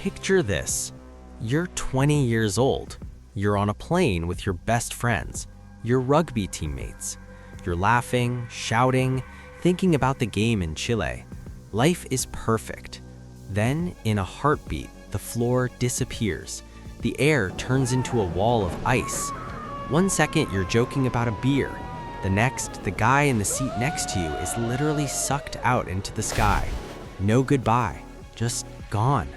Picture this. You're 20 years old. You're on a plane with your best friends, your rugby teammates. You're laughing, shouting, thinking about the game in Chile. Life is perfect. Then, in a heartbeat, the floor disappears. The air turns into a wall of ice. 1 second, you're joking about a beer. The next, the guy in the seat next to you is literally sucked out into the sky. No goodbye, just gone.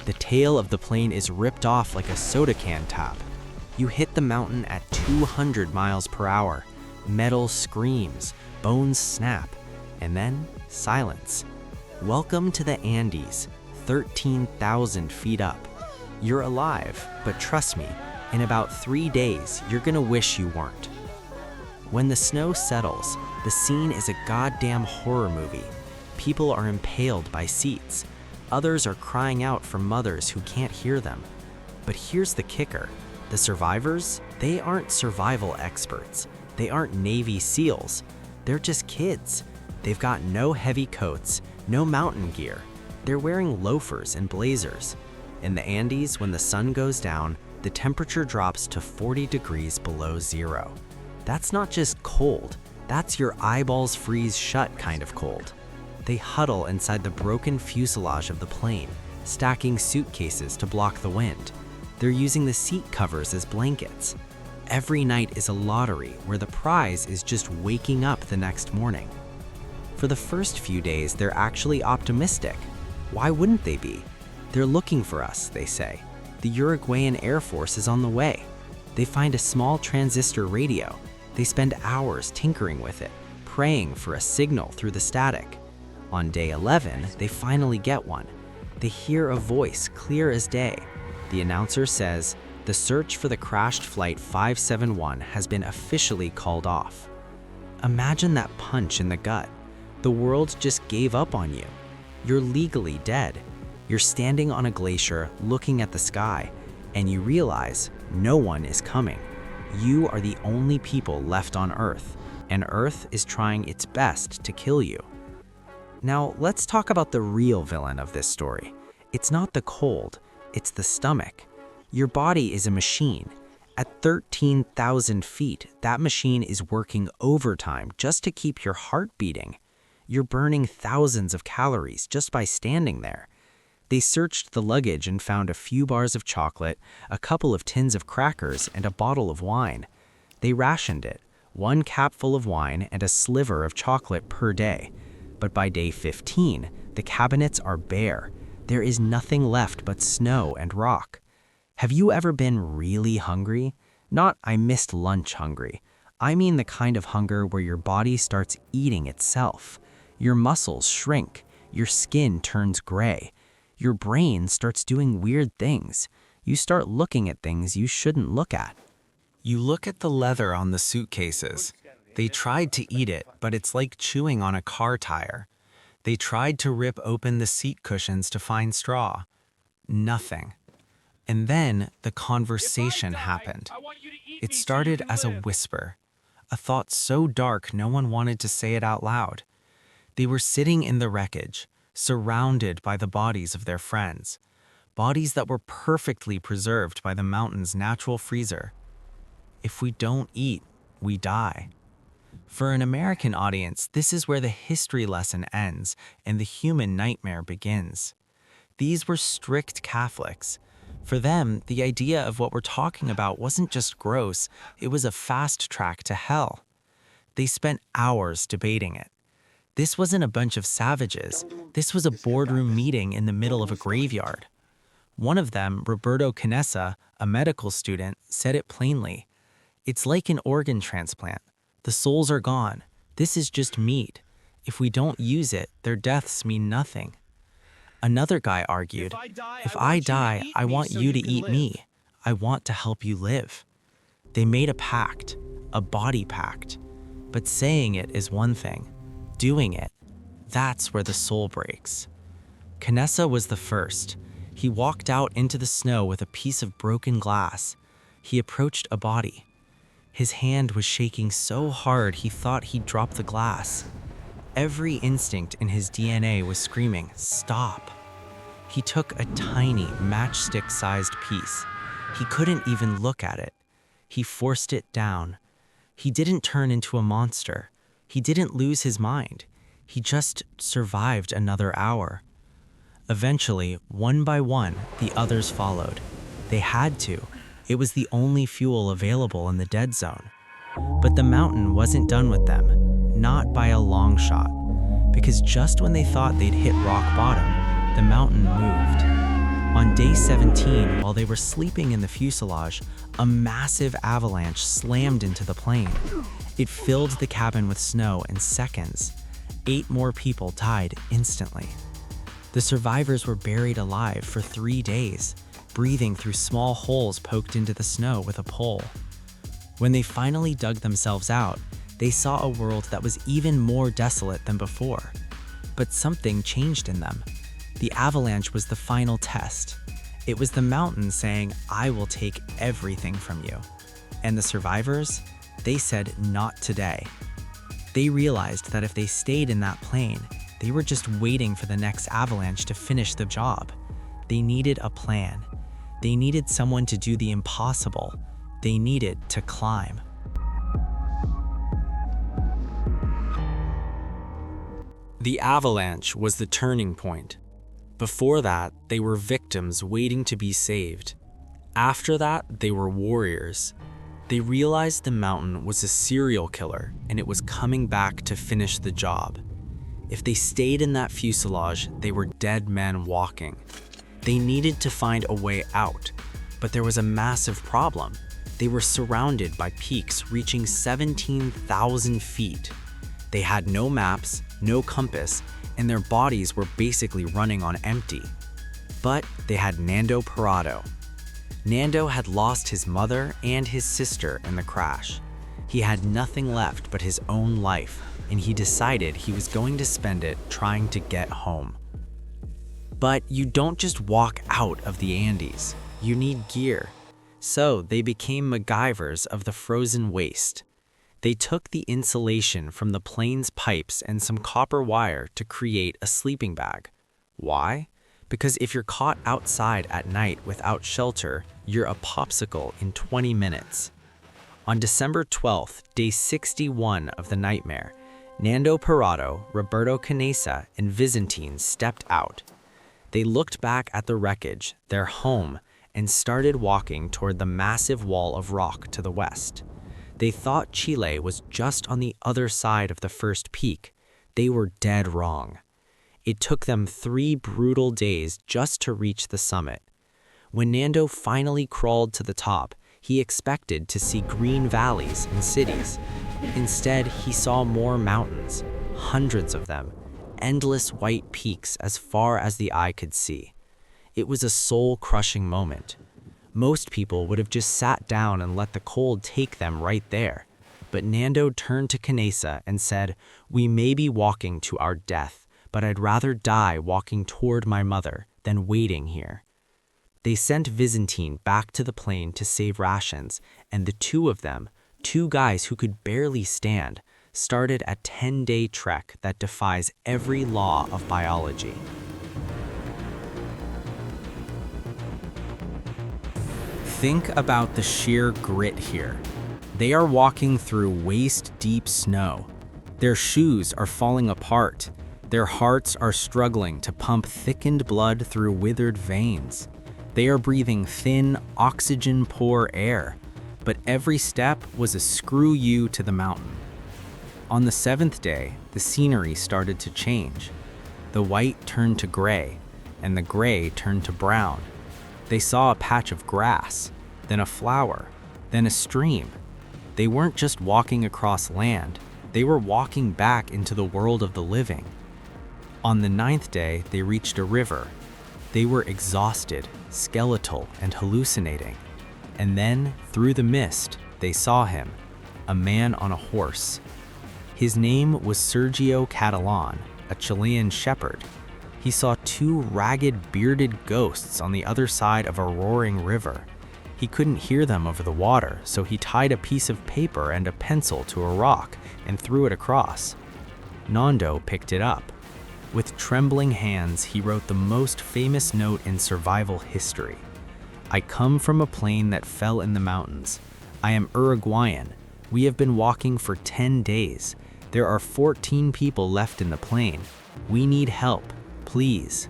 The tail of the plane is ripped off like a soda can top. You hit the mountain at 200 miles per hour. Metal screams, bones snap, and then silence. Welcome to the Andes, 13,000 feet up. You're alive, but trust me, in about 3 days, you're gonna wish you weren't. When the snow settles, the scene is a goddamn horror movie. People are impaled by seats. Others are crying out for mothers who can't hear them. But here's the kicker. The survivors, they aren't survival experts. They aren't Navy SEALs. They're just kids. They've got no heavy coats, no mountain gear. They're wearing loafers and blazers. In the Andes, when the sun goes down, the temperature drops to 40 degrees below zero. That's not just cold, that's your eyeballs freeze shut kind of cold. They huddle inside the broken fuselage of the plane, stacking suitcases to block the wind. They're using the seat covers as blankets. Every night is a lottery where the prize is just waking up the next morning. For the first few days, they're actually optimistic. Why wouldn't they be? They're looking for us, they say. The Uruguayan Air Force is on the way. They find a small transistor radio. They spend hours tinkering with it, praying for a signal through the static. On day 11, they finally get one. They hear a voice clear as day. The announcer says, "The search for the crashed Flight 571 has been officially called off." Imagine that punch in the gut. The world just gave up on you. You're legally dead. You're standing on a glacier looking at the sky, and you realize no one is coming. You are the only people left on Earth, and Earth is trying its best to kill you. Now, let's talk about the real villain of this story. It's not the cold, it's the stomach. Your body is a machine. At 13,000 feet, that machine is working overtime just to keep your heart beating. You're burning thousands of calories just by standing there. They searched the luggage and found a few bars of chocolate, a couple of tins of crackers, and a bottle of wine. They rationed it, 1 capful of wine and a sliver of chocolate per day. But by day 15, the cabinets are bare. There is nothing left but snow and rock. Have you ever been really hungry? Not "I missed lunch" hungry. I mean the kind of hunger where your body starts eating itself. Your muscles shrink. Your skin turns gray. Your brain starts doing weird things. You start looking at things you shouldn't look at. You look at the leather on the suitcases. They tried to eat it, but it's like chewing on a car tire. They tried to rip open the seat cushions to find straw. Nothing. And then the conversation happened. It started as a whisper, a thought so dark no one wanted to say it out loud. They were sitting in the wreckage, surrounded by the bodies of their friends, bodies that were perfectly preserved by the mountain's natural freezer. If we don't eat, we die. For an American audience, this is where the history lesson ends and the human nightmare begins. These were strict Catholics. For them, the idea of what we're talking about wasn't just gross, it was a fast track to hell. They spent hours debating it. This wasn't a bunch of savages. This was a boardroom meeting in the middle of a graveyard. One of them, Roberto Canessa, a medical student, said it plainly. It's like an organ transplant. The souls are gone. This is just meat. If we don't use it, their deaths mean nothing. Another guy argued, if I die, I want you to eat me. I want to help you live. They made a pact, a body pact. But saying it is one thing. Doing it, that's where the soul breaks. Canessa was the first. He walked out into the snow with a piece of broken glass. He approached a body. His hand was shaking so hard he thought he'd drop the glass. Every instinct in his DNA was screaming, "Stop." He took a tiny matchstick-sized piece. He couldn't even look at it. He forced it down. He didn't turn into a monster. He didn't lose his mind. He just survived another hour. Eventually, one by one, the others followed. They had to. It was the only fuel available in the dead zone. But the mountain wasn't done with them, not by a long shot, because just when they thought they'd hit rock bottom, the mountain moved. On day 17, while they were sleeping in the fuselage, a massive avalanche slammed into the plane. It filled the cabin with snow in seconds. 8 more people died instantly. The survivors were buried alive for 3 days, breathing through small holes poked into the snow with a pole. When they finally dug themselves out, they saw a world that was even more desolate than before. But something changed in them. The avalanche was the final test. It was the mountain saying, "I will take everything from you." And the survivors? They said, "Not today." They realized that if they stayed in that plane, they were just waiting for the next avalanche to finish the job. They needed a plan. They needed someone to do the impossible. They needed to climb. The avalanche was the turning point. Before that, they were victims waiting to be saved. After that, they were warriors. They realized the mountain was a serial killer and it was coming back to finish the job. If they stayed in that fuselage, they were dead men walking. They needed to find a way out, but there was a massive problem. They were surrounded by peaks reaching 17,000 feet. They had no maps, no compass, and their bodies were basically running on empty. But they had Nando Parrado. Nando had lost his mother and his sister in the crash. He had nothing left but his own life, and he decided he was going to spend it trying to get home. But you don't just walk out of the Andes. You need gear. So they became MacGyvers of the frozen waste. They took the insulation from the plane's pipes and some copper wire to create a sleeping bag. Why? Because if you're caught outside at night without shelter, you're a popsicle in 20 minutes. On December 12th, day 61 of the nightmare, Nando Parrado, Roberto Canessa, and Byzantine stepped out. They looked back at the wreckage, their home, and started walking toward the massive wall of rock to the west. They thought Chile was just on the other side of the first peak. They were dead wrong. It took them 3 brutal days just to reach the summit. When Nando finally crawled to the top, he expected to see green valleys and cities. Instead, he saw more mountains, hundreds of them, endless white peaks as far as the eye could see. It was a soul-crushing moment. Most people would have just sat down and let the cold take them right there. But Nando turned to Canessa and said, "We may be walking to our death, but I'd rather die walking toward my mother than waiting here." They sent Byzantine back to the plane to save rations, and the two of them, 2 guys who could barely stand, started a 10-day trek that defies every law of biology. Think about the sheer grit here. They are walking through waist-deep snow. Their shoes are falling apart. Their hearts are struggling to pump thickened blood through withered veins. They are breathing thin, oxygen-poor air. But every step was a screw you to the mountain. On the 7th day, the scenery started to change. The white turned to gray, and the gray turned to brown. They saw a patch of grass, then a flower, then a stream. They weren't just walking across land, they were walking back into the world of the living. On the 9th day, they reached a river. They were exhausted, skeletal, and hallucinating. And then, through the mist, they saw him, a man on a horse. His name was Sergio Catalan, a Chilean shepherd. He saw 2 ragged, bearded ghosts on the other side of a roaring river. He couldn't hear them over the water, so he tied a piece of paper and a pencil to a rock and threw it across. Nando picked it up. With trembling hands, he wrote the most famous note in survival history. "I come from a plane that fell in the mountains. I am Uruguayan. We have been walking for 10 days. There are 14 people left in the plane. We need help, please."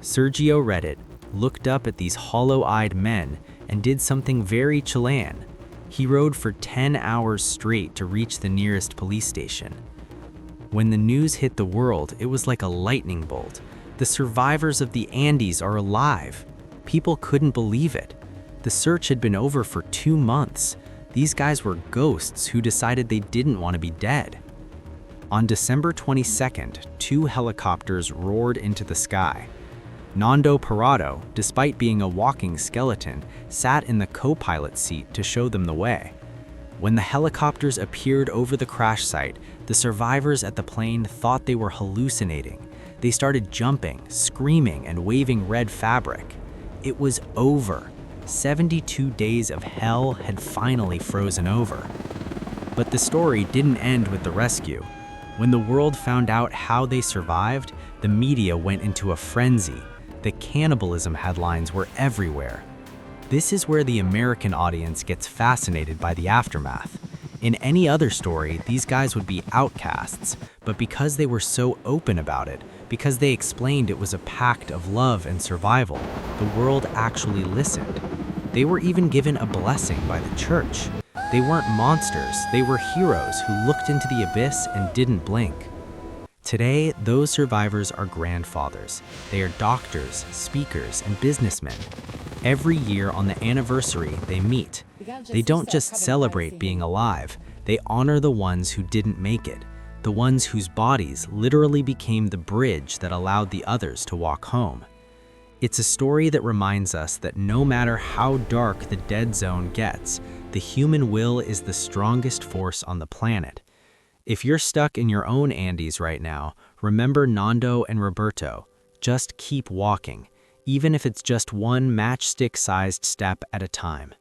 Sergio read it, looked up at these hollow-eyed men, and did something very Chilean. He rode for 10 hours straight to reach the nearest police station. When the news hit the world, it was like a lightning bolt. The survivors of the Andes are alive. People couldn't believe it. The search had been over for 2 months. These guys were ghosts who decided they didn't want to be dead. On December 22nd, 2 helicopters roared into the sky. Nando Parrado, despite being a walking skeleton, sat in the co-pilot seat to show them the way. When the helicopters appeared over the crash site, the survivors at the plane thought they were hallucinating. They started jumping, screaming, and waving red fabric. It was over. 72 days of hell had finally frozen over. But the story didn't end with the rescue. When the world found out how they survived, the media went into a frenzy. The cannibalism headlines were everywhere. This is where the American audience gets fascinated by the aftermath. In any other story, these guys would be outcasts, but because they were so open about it, because they explained it was a pact of love and survival, the world actually listened. They were even given a blessing by the church. They weren't monsters, they were heroes who looked into the abyss and didn't blink. Today, those survivors are grandfathers. They are doctors, speakers, and businessmen. Every year on the anniversary, they meet. They don't just celebrate being alive, they honor the ones who didn't make it, the ones whose bodies literally became the bridge that allowed the others to walk home. It's a story that reminds us that no matter how dark the dead zone gets, the human will is the strongest force on the planet. If you're stuck in your own Andes right now, remember Nando and Roberto. Just keep walking, even if it's just one matchstick-sized step at a time.